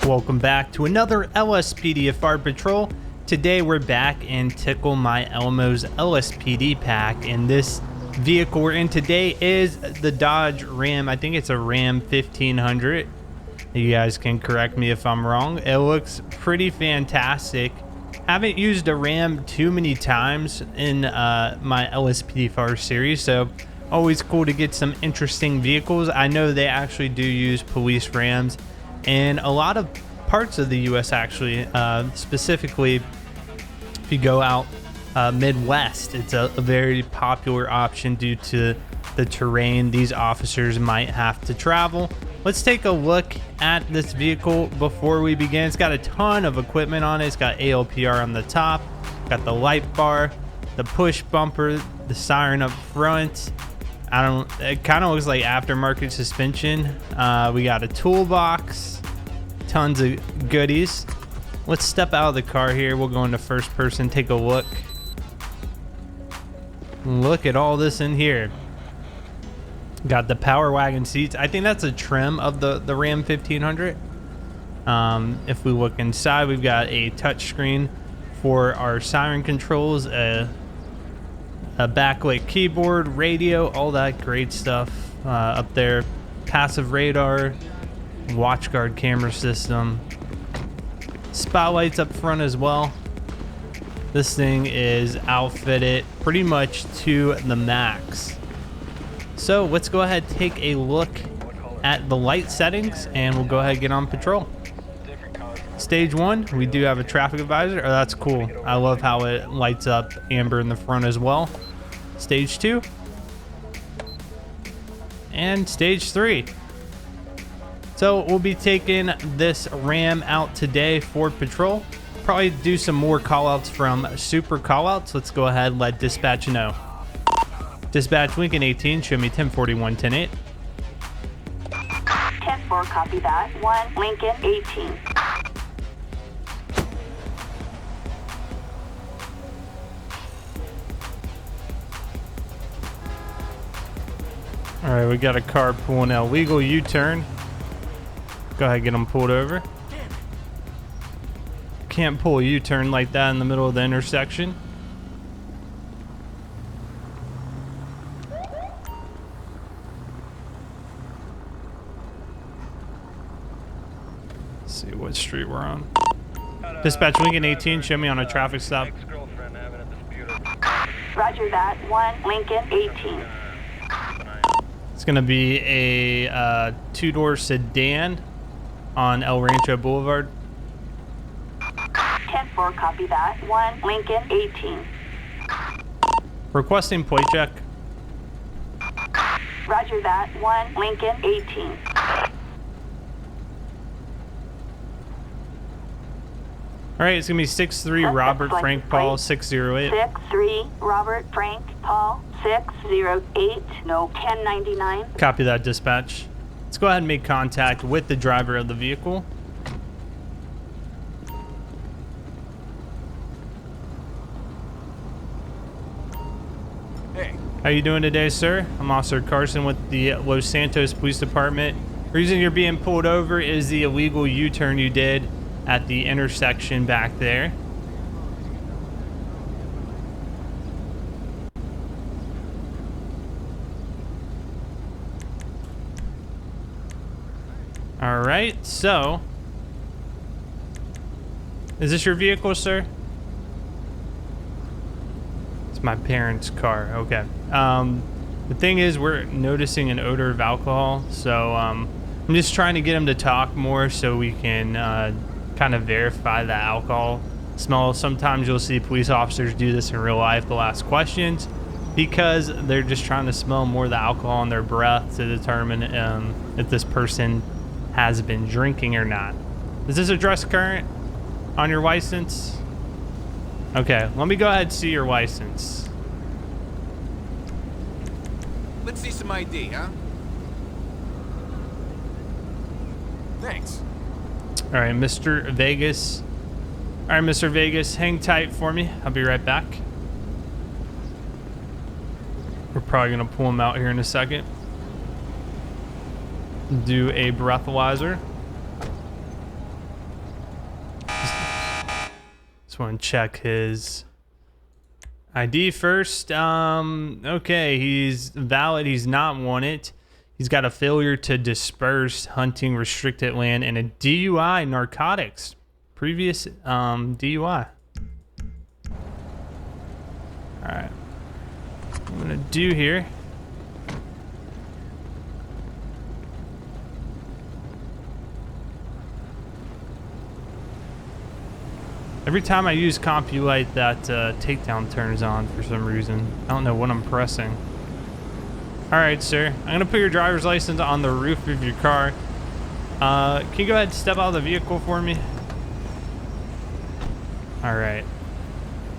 Welcome back to another LSPDFR patrol. Today we're back in Tickle My Elmo's LSPD pack, and this vehicle we're in today is the Dodge Ram. I think it's a Ram 1500. You guys can correct me if I'm wrong. It looks pretty fantastic. Haven't used a Ram too many times in my LSPDFR series, so always cool to get some interesting vehicles. I know they actually do use police Rams in a lot of parts of the U.S. actually, specifically if you go out Midwest, it's a very popular option due to the terrain these officers might have to travel. Let's take a look at this vehicle before we begin. It has got a ton of equipment on it. It's got ALPR on the top, got the light bar, the push bumper, the siren up front. It kind of looks like aftermarket suspension. We got a toolbox, tons of goodies. Let's step out of the car here. We'll go into first person, take a look. Look at all this in here. Got the power wagon seats. I think that's a trim of the Ram 1500. If we look inside, we've got a touch screen for our siren controls, a backlit keyboard, radio, all that great stuff up there. Passive radar, watch guard camera system, spotlights up front as well. This thing is outfitted pretty much to the max. So let's go ahead and take a look at the light settings and we'll go ahead and get on patrol. Stage 1, we do have a traffic advisor. Oh, that's cool. I love how it lights up amber in the front as well. Stage 2 and stage 3. So we'll be taking this Ram out today for patrol. Probably do some more callouts from super callouts. Let's go ahead and let dispatch know. Dispatch, Lincoln 18, show me 1041, 108. 10-4, copy that. 1, Lincoln 18. All right, we got a car pulling an illegal U-turn. Go ahead and get them pulled over. Can't pull a U-turn like that in the middle of the intersection. Let's see what street we're on. Dispatch Lincoln 18, show me on a traffic stop. Roger that. 1, Lincoln 18. It's going to be a two-door sedan on El Rancho Boulevard. 10-4, copy that. 1, Lincoln 18. Requesting plate check. Roger that. 1, Lincoln 18. All right, it's going to be 6-3 Robert Frank Paul 608. 6-3 Robert Frank Paul 608. No, 1099. Copy that, dispatch. Let's go ahead and make contact with the driver of the vehicle. Hey. How you doing today, sir? I'm Officer Carson with the Los Santos Police Department. The reason you're being pulled over is the illegal U-turn you did at the intersection back there. All right, so is this your vehicle, sir? It's my parents' car. Okay. The thing is, we're noticing an odor of alcohol, so I'm just trying to get him to talk more so we can kind of verify the alcohol smell. Sometimes you'll see police officers do this in real life. They'll ask questions because they're just trying to smell more of the alcohol in their breath to determine if this person has been drinking or not. Is this address current on your license? Okay, let me go ahead and see your license. Let's see some ID, huh? Thanks. All right, Mr. Vegas. All right, Mr. Vegas, hang tight for me. I'll be right back. We're probably gonna pull him out here in a second. Do a breathalyzer. Just want to check his ID first. Okay, he's valid. He's not wanted. He's got a failure to disperse, hunting restricted land, and a DUI, narcotics. Previous DUI. All right. What I'm gonna do here. Every time I use Pileup, that takedown turns on for some reason. I don't know what I'm pressing. All right, sir. I'm gonna put your driver's license on the roof of your car. Can you go ahead and step out of the vehicle for me? All right.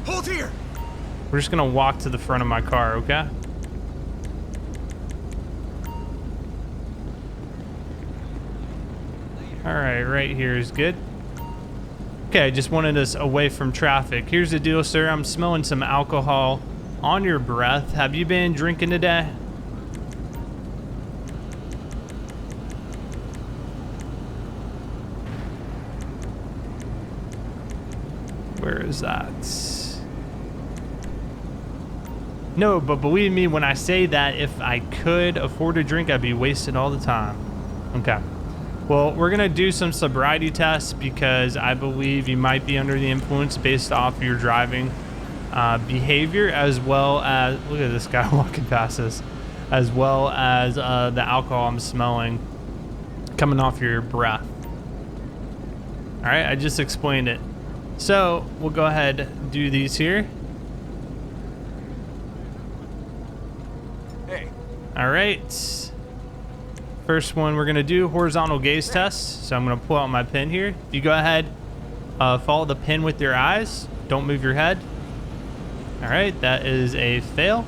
Hold here. We're just gonna walk to the front of my car, okay? All right, right here is good. Okay, I just wanted us away from traffic. Here's the deal, sir. I'm smelling some alcohol on your breath. Have you been drinking today? Where is that? No, but believe me when I say that if I could afford a drink, I'd be wasted all the time. Okay. Well, we're going to do some sobriety tests because I believe you might be under the influence based off your driving behavior, as well as, look at this guy walking past us, as well as the alcohol I'm smelling coming off your breath. All right, I just explained it. So we'll go ahead and do these here. Hey. All right. First one we're gonna do horizontal gaze test. So I'm gonna pull out my pin here. You go ahead, follow the pin with your eyes. Don't move your head. All right, that is a fail.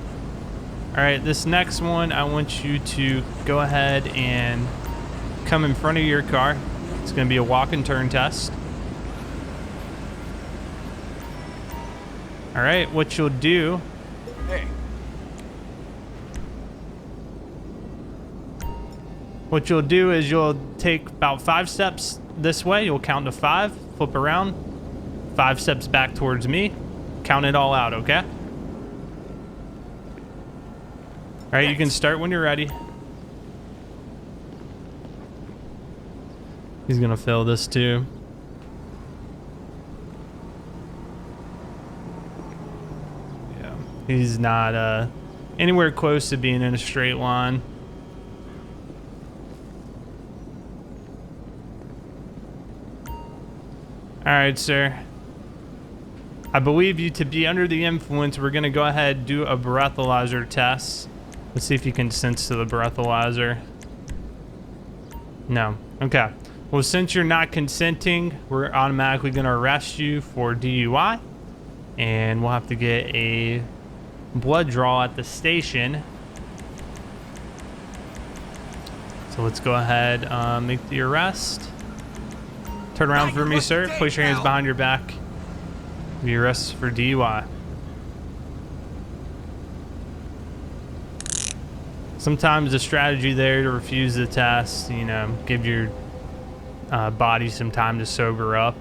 All right, this next one, I want you to go ahead and come in front of your car. It's gonna be a walk and turn test. All right, what you'll do. Hey. What you'll do is you'll take about 5 steps this way. You'll count to 5, flip around, 5 steps back towards me. Count it all out, okay? All right, you can start when you're ready. He's gonna fail this too. Yeah, he's not anywhere close to being in a straight line. All right, sir. I believe you to be under the influence. We're going to go ahead and do a breathalyzer test. Let's see if you can sense to the breathalyzer. No. Okay. Well, since you're not consenting, we're automatically going to arrest you for DUI. And we'll have to get a blood draw at the station. So let's go ahead, make the arrest. Turn around for me, sir. Place your hands behind your back. Be arrested for DUI. Sometimes the strategy there to refuse the test, you know, give your body some time to sober up.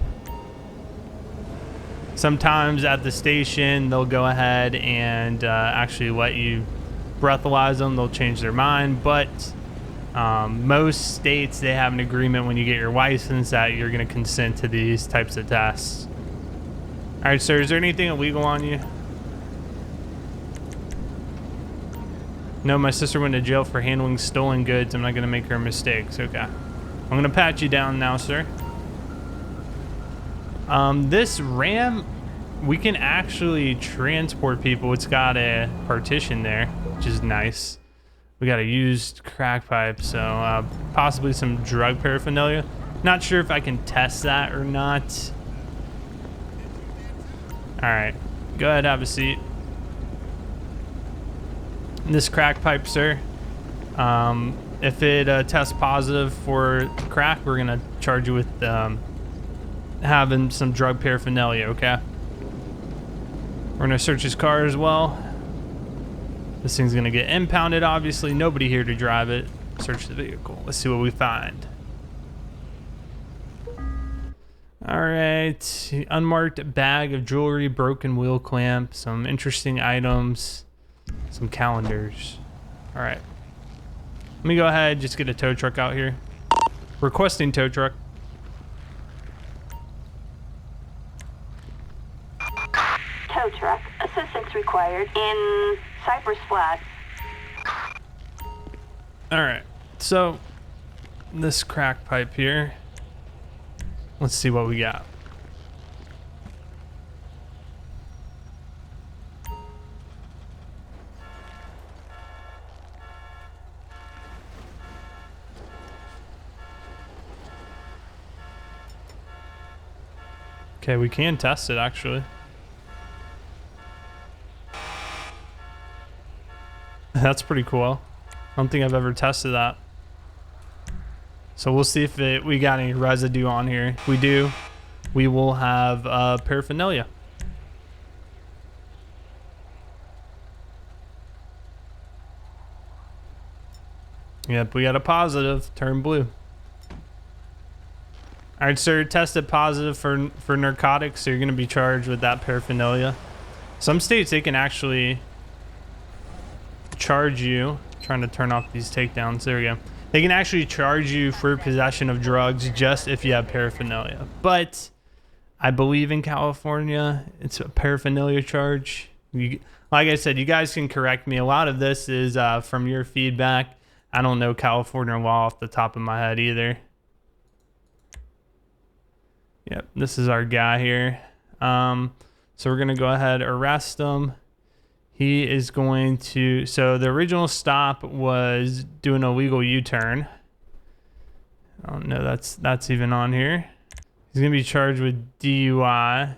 Sometimes at the station, they'll go ahead and actually let you breathalyze them. They'll change their mind, but most states, they have an agreement when you get your license that you're going to consent to these types of tests. All right, sir, is there anything illegal on you? No, my sister went to jail for handling stolen goods. I'm not going to make her mistakes. Okay. I'm going to pat you down now, sir. This Ram, we can actually transport people. It's got a partition there, which is nice. We got a used crack pipe, so possibly some drug paraphernalia. Not sure if I can test that or not. All right, go ahead, have a seat. This crack pipe, sir, if it tests positive for crack, we're gonna charge you with having some drug paraphernalia, okay? We're gonna search his car as well. This thing's gonna get impounded, obviously. Nobody here to drive it. Search the vehicle. Let's see what we find. All right, unmarked bag of jewelry, broken wheel clamp, some interesting items, some calendars. All right, let me go ahead, just get a tow truck out here. Requesting tow truck. Tow truck. Assistance required in Cypress Flats. All right, so this crack pipe here. Let's see what we got. Okay, we can test it actually. That's pretty cool. I don't think I've ever tested that. So we'll see if we got any residue on here. If we do, we will have paraphernalia. Yep, we got a positive. Turn blue. All right, sir, tested positive for narcotics, so you're gonna be charged with that paraphernalia. Some states, they can actually charge you. Trying to turn off these takedowns. There we go. They can actually charge you for possession of drugs just if you have paraphernalia. But I believe in California, it's a paraphernalia charge. Like I said, you guys can correct me. A lot of this is from your feedback. I don't know California law off the top of my head either. Yep, this is our guy here. So we're going to go ahead and arrest him. He is going to, so the original stop was doing a legal U-turn. I don't know that's even on here. He's gonna be charged with DUI.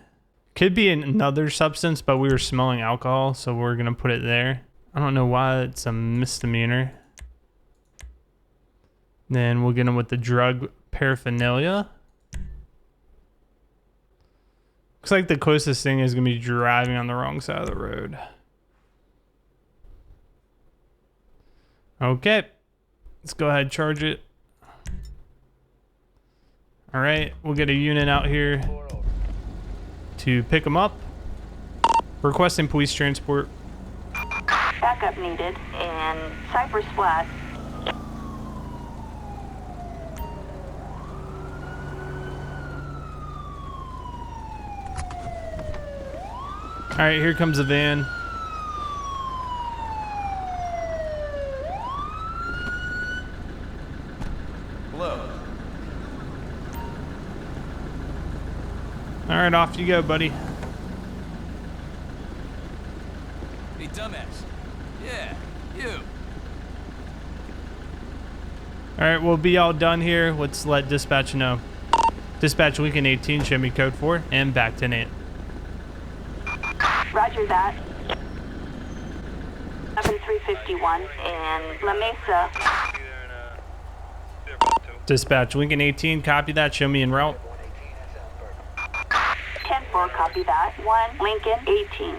Could be another substance, but we were smelling alcohol, so we're gonna put it there. I don't know why it's a misdemeanor. Then we'll get him with the drug paraphernalia. Looks like the closest thing is gonna be driving on the wrong side of the road. Okay, let's go ahead and charge it. All right, we'll get a unit out here to pick him up. Requesting police transport. Backup needed in Cypress Flats. All right, here comes the van. All right, off you go, buddy. Hey, dumbass. Yeah, you. All right, we'll be all done here. Let's let dispatch know. Dispatch Lincoln 18, show me code 4, and back to Nate. Roger that. 7351 in La Mesa. Dispatch Lincoln 18, copy that. Show me en route. 10-4, copy that. 1 Lincoln 18.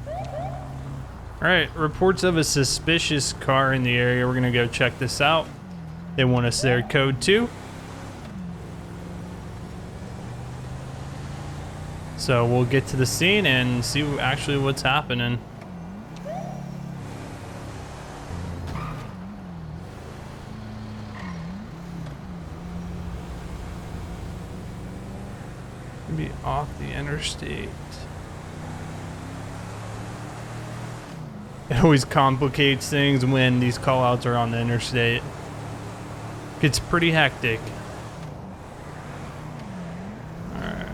All right, reports of a suspicious car in the area. We're gonna go check this out. They want us there, code 2. So we'll get to the scene and see actually what's happening. Be off the interstate. It always complicates things when these callouts are on the interstate. Gets pretty hectic. Alright.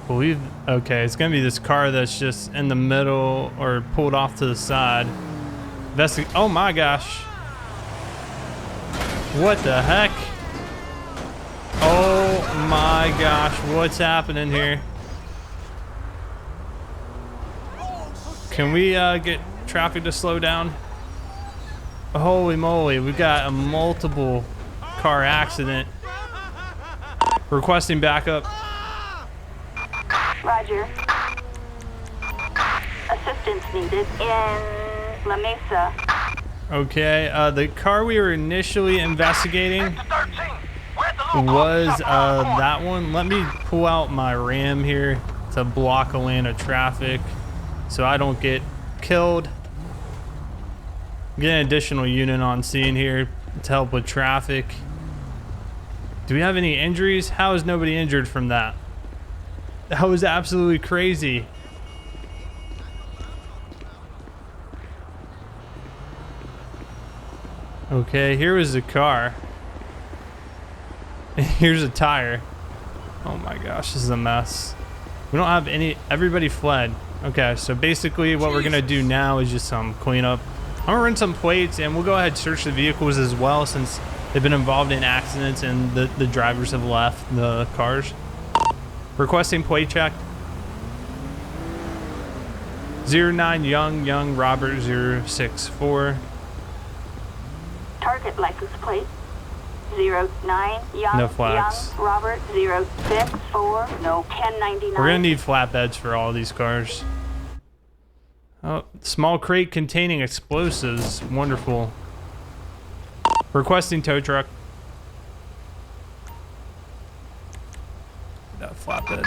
Believe, okay, it's gonna be this car that's just in the middle or pulled off to the side. Oh my gosh. What the heck? Oh my gosh, what's happening here? Can we get traffic to slow down? Holy moly, we got a multiple car accident. Requesting backup. Roger. Assistance needed in La Mesa. Okay, the car we were initially investigating. We're at the was that one. Let me pull out my ram here to block a lane of traffic so I don't get killed. Get an additional unit on scene here to help with traffic. Do we have any injuries? How is nobody injured from that? That was absolutely crazy. Okay, here was the car. Here's a tire. Oh my gosh, this is a mess. We don't have any, everybody fled. Okay, so basically what we're gonna do now is just some cleanup. I'm gonna run some plates and we'll go ahead and search the vehicles as well since they've been involved in accidents and the drivers have left the cars. Requesting plate check. 09 Young Robert 064. Target license plate 09 Young, No flags. Young Robert 064. No 1099. We're gonna need flatbeds for all these cars. Oh, small crate containing explosives. Wonderful. Requesting tow truck. That flatbed.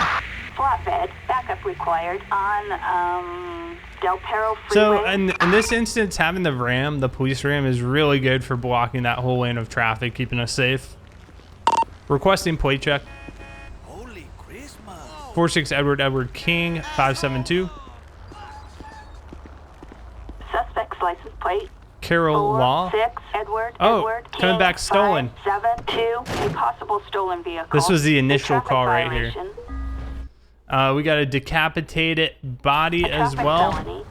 Flatbed backup required on Del Perro Freeway. So in this instance, having the ram, the police ram, is really good for blocking that whole lane of traffic, keeping us safe. Requesting plate check. Holy Christmas. 46 Edward King 572. Suspect's license plate Carol Law. 46 Edward Coming King back stolen. 572. A possible stolen vehicle. This was the A initial traffic call right here. violation. We got a decapitated body A as traffic well. felony.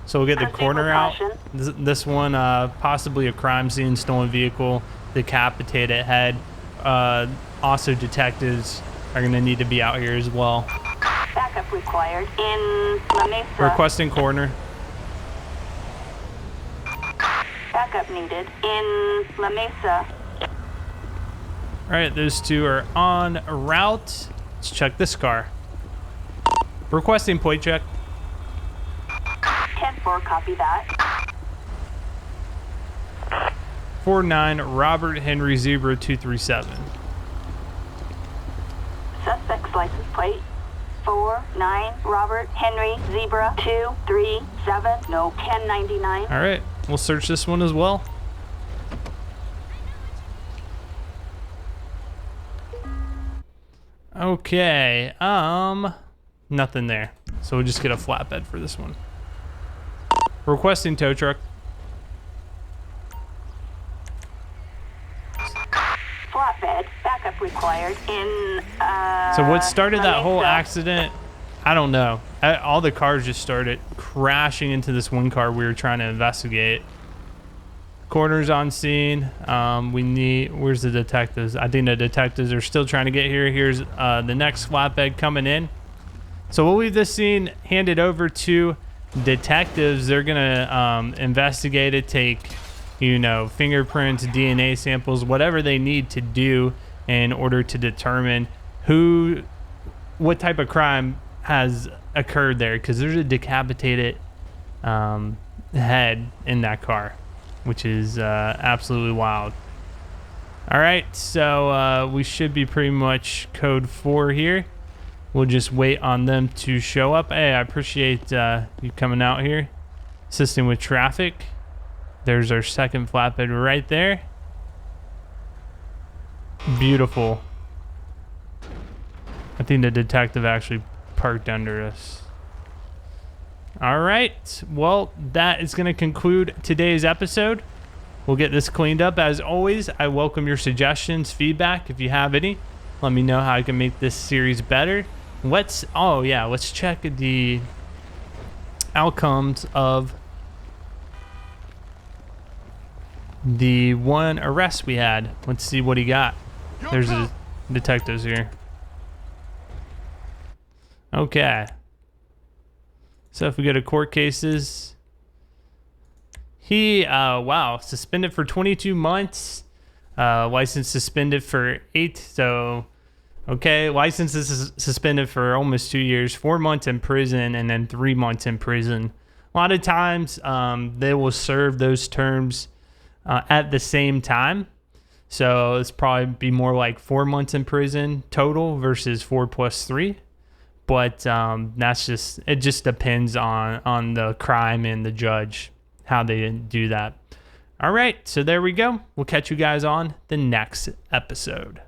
So we'll get the Proceed corner with out. caution. This one, possibly a crime scene, stolen vehicle, decapitated head. Also, detectives are going to need to be out here as well. Backup required in La Mesa. Requesting corner. Backup needed in La Mesa. All right, those two are en route. Let's check this car. Requesting plate check. 10-4, copy that. 49 Robert Henry Zebra 237. Suspect's license plate 49 Robert Henry Zebra 237. No 1099. All right, we'll search this one as well. Okay, nothing there. So we'll just get a flatbed for this one. Requesting tow truck. Flatbed backup required in So what started La that whole Mesa. accident? I don't know. All the cars just started crashing into this one car we were trying to investigate. Coroner's on scene. Where's the detectives? I think the detectives are still trying to get here. Here's the next flatbed coming in. So we'll leave this scene handed over to detectives. They're gonna investigate it, take, fingerprints, DNA samples, whatever they need to do in order to determine what type of crime has occurred there, because there's a decapitated head in that car, which is absolutely wild. All right, so we should be pretty much code 4 here. We'll just wait on them to show up. Hey, I appreciate you coming out here, assisting with traffic. There's our second flatbed right there. Beautiful. I think the detective actually parked under us. All right. Well, that is going to conclude today's episode. We'll get this cleaned up. As always, I welcome your suggestions, feedback. If you have any, let me know how I can make this series better. Let's check the outcomes of the one arrest we had. Let's see what he got. There's the detectives here. Okay. So if we go to court cases, he, suspended for 22 months, license suspended for 8. So, okay, license is suspended for almost 2 years, 4 months in prison, and then 3 months in prison. A lot of times, they will serve those terms at the same time. So it's probably be more like 4 months in prison total versus 4 plus 3. But it just depends on the crime and the judge, how they do that. All right, so there we go. We'll catch you guys on the next episode.